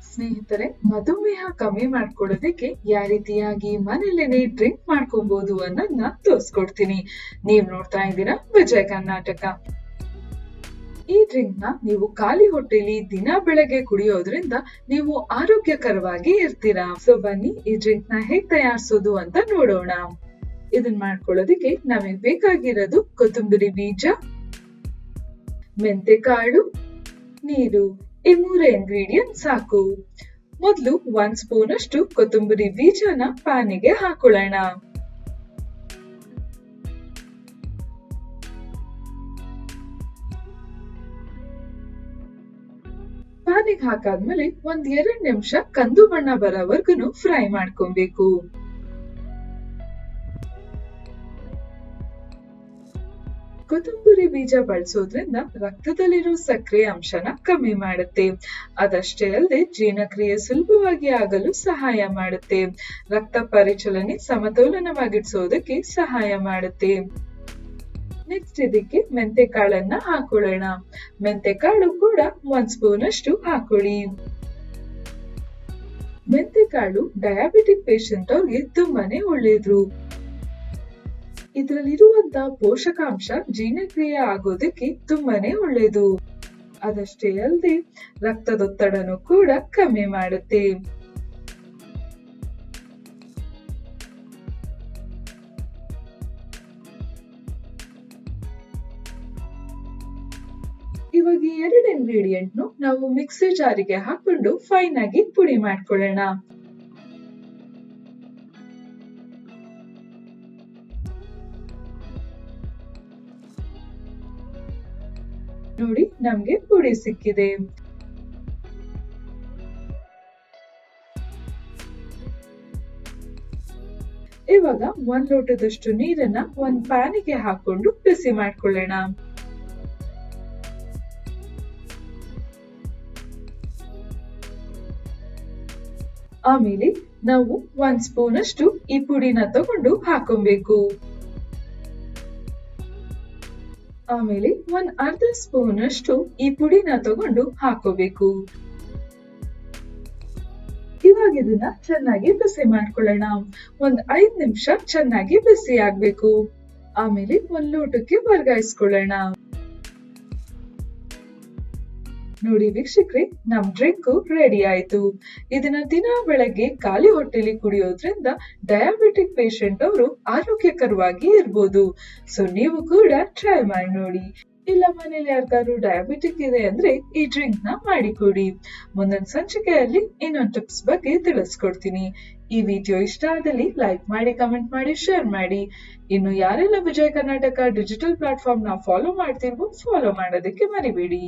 ಸ್ನೇಹಿತರೆ, ಮಧುಮೇಹ ಕಮ್ಮಿ ಮಾಡ್ಕೊಳ್ಳೋದಕ್ಕೆ ಯಾವ ರೀತಿಯಾಗಿ ಮನೇಲೇನೆ ಡ್ರಿಂಕ್ ಮಾಡ್ಕೊಬಹುದು ಅನ್ನೋದನ್ನ ತೋರಿಸ್ಕೊಡ್ತೀನಿ. ನೀವ್ ನೋಡ್ತಾ ಇದ್ದೀರಾ ವಿಜಯ ಕರ್ನಾಟಕ. ಈ ಡ್ರಿಂಕ್ ನ ನೀವು ಖಾಲಿ ಹೊಟ್ಟೆಲಿ ದಿನ ಬೆಳಗ್ಗೆ ಕುಡಿಯೋದ್ರಿಂದ ನೀವು ಆರೋಗ್ಯಕರವಾಗಿ ಇರ್ತೀರಾ. ಸೊ ಬನ್ನಿ ಈ ಡ್ರಿಂಕ್ ನ ಹೇಗ್ ತಯಾರಿಸೋದು ಅಂತ ನೋಡೋಣ. ಇದನ್ ಮಾಡ್ಕೊಳ್ಳೋದಕ್ಕೆ ನಮಗೆ ಬೇಕಾಗಿರೋದು ಕೊತ್ತಂಬರಿ ಬೀಜ, ಮೆಂತೆ ಕಾಳು, ನೀರು. ಈ 3 ಇಂಗ್ರೀಡಿಯಂಟ್ ಸಾಕು. ಮೊದಲು 1 ಸ್ಪೂನ್ ಅಷ್ಟು ಕೊತ್ತಂಬರಿ ಬೀಜನ ಪ್ಯಾನಿಗೆ ಹಾಕೊಳ್ಳೋಣ. ಪ್ಯಾನಿಗೆ ಹಾಕಾದ್ಮೇಲೆ 1-2 ನಿಮಿಷ ಕಂದು ಬಣ್ಣ ಬರೋವರೆಗೂ ಫ್ರೈ ಮಾಡ್ಕೊಬೇಕು. ಕೊತ್ತಂಬರಿ ಬೀಜ ಬಳಸೋದ್ರಿಂದ ರಕ್ತದಲ್ಲಿರೋ ಸಕ್ಕರೆ ಅಂಶನ ಕಮ್ಮಿ ಮಾಡುತ್ತೆ. ಅದಷ್ಟೇ ಅಲ್ಲದೆ ಜೀರ್ಣಕ್ರಿಯೆ ಸುಲಭವಾಗಿ ಆಗಲು ಸಹಾಯ ಮಾಡುತ್ತೆ. ರಕ್ತ ಪರಿಚಲನೆ ಸಮತೋಲನವಾಗಿಡ್ಸೋದಕ್ಕೆ ಸಹಾಯ ಮಾಡುತ್ತೆ. ನೆಕ್ಸ್ಟ್ ಇದಕ್ಕೆ ಮೆಂತೆ ಕಾಳನ್ನ ಹಾಕೊಳ್ಳೋಣ. ಮೆಂತೆ ಕಾಳು ಕೂಡ 1 ಸ್ಪೂನ್ ಅಷ್ಟು ಹಾಕೊಳ್ಳಿ. ಮೆಂತೆ ಕಾಳು ಡಯಾಬಿಟಿಕ್ ಪೇಷಂಟ್ ಅವ್ರಿಗೆ ತುಂಬಾನೇ ಒಳ್ಳೇದು. ಇದರಲ್ಲಿರುವಂತ ಪೋಷಕಾಂಶ ಜೀರ್ಣಕ್ರಿಯೆ ಆಗೋದಕ್ಕೆ ತುಂಬಾನೇ ಒಳ್ಳೇದು. ಅದಷ್ಟೇ ಅಲ್ಲದೆ ರಕ್ತದೊತ್ತಡನು ಕೂಡ ಕಮ್ಮಿ ಮಾಡುತ್ತೆ. ಇವಾಗ ಈ 2 ಇಂಗ್ರೀಡಿಯೆಂಟ್ ನಾವು ಮಿಕ್ಸಿ ಜಾರಿಗೆ ಹಾಕೊಂಡು ಫೈನ್ ಆಗಿ ಪುಡಿ ಮಾಡ್ಕೊಳ್ಳೋಣ. ನೋಡಿ, ನಮ್ಗೆ ಪುಡಿ ಸಿಕ್ಕಿದೆ. ಇವಾಗ 1 ಲೋಟದಷ್ಟು ನೀರನ್ನ ಒಂದು ಪ್ಯಾನಿಗೆ ಹಾಕೊಂಡು ಬಿಸಿ ಮಾಡ್ಕೊಳ್ಳೋಣ. ಆಮೇಲೆ ನಾವು 1 ಸ್ಪೂನ್ ಅಷ್ಟು ಈ ಪುಡಿನ ತಗೊಂಡು ಹಾಕೊಬೇಕು. ಆಮೇಲೆ 1/2 ಸ್ಪೂನ್ ಅಷ್ಟು ಈ ಪುಡಿನ ತಗೊಂಡು ಹಾಕೋಬೇಕು. ಇವಾಗ ಇದನ್ನ ಚೆನ್ನಾಗಿ ಬಿಸಿ ಮಾಡ್ಕೊಳ್ಳೋಣ. 5 ನಿಮಿಷ ಚೆನ್ನಾಗಿ ಬಿಸಿ ಆಗ್ಬೇಕು. ಆಮೇಲೆ 1 ಲೋಟಕ್ಕೆ ವರ್ಗಾಯಿಸ್ಕೊಳ್ಳೋಣ. ನೋಡಿ ವೀಕ್ಷಕರೇ, ನಮ್ ಡ್ರಿಂಕ್ ರೆಡಿ ಆಯ್ತು. ಇದನ್ನ ದಿನ ಬೆಳಗ್ಗೆ ಖಾಲಿ ಹೊಟ್ಟೆಲಿ ಕುಡಿಯೋದ್ರಿಂದ ಡಯಾಬಿಟಿಕ್ ಪೇಷಂಟ್ ಅವರು ಆರೋಗ್ಯಕರವಾಗಿ ಇರ್ಬೋದು. ಸೊ ನೀವು ಕೂಡ ಟ್ರೈ ಮಾಡಿ ನೋಡಿ. ಇಲ್ಲ ಮನೇಲಿ ಯಾರಿಗಾದ್ರು ಡಯಾಬಿಟಿಕ್ ಇದೆ ಅಂದ್ರೆ ಈ ಡ್ರಿಂಕ್ ನ ಮಾಡಿಕೊಡಿ. ಮುಂದಿನ ಸಂಚಿಕೆಯಲ್ಲಿ ಇನ್ನೊಂದು ಟಿಪ್ಸ್ ಬಗ್ಗೆ ತಿಳಿಸ್ಕೊಡ್ತೀನಿ. ಈ ವಿಡಿಯೋ ಇಷ್ಟ ಆದಲ್ಲಿ ಲೈಕ್ ಮಾಡಿ, ಕಮೆಂಟ್ ಮಾಡಿ, ಶೇರ್ ಮಾಡಿ. ಇನ್ನು ಯಾರೆಲ್ಲ ವಿಜಯ ಕರ್ನಾಟಕ ಡಿಜಿಟಲ್ ಪ್ಲಾಟ್ಫಾರ್ಮ್ ನ ಫಾಲೋ ಮಾಡ್ತಿರ್ಬೋದು ಫಾಲೋ ಮಾಡೋದಕ್ಕೆ ಮರಿಬೇಡಿ.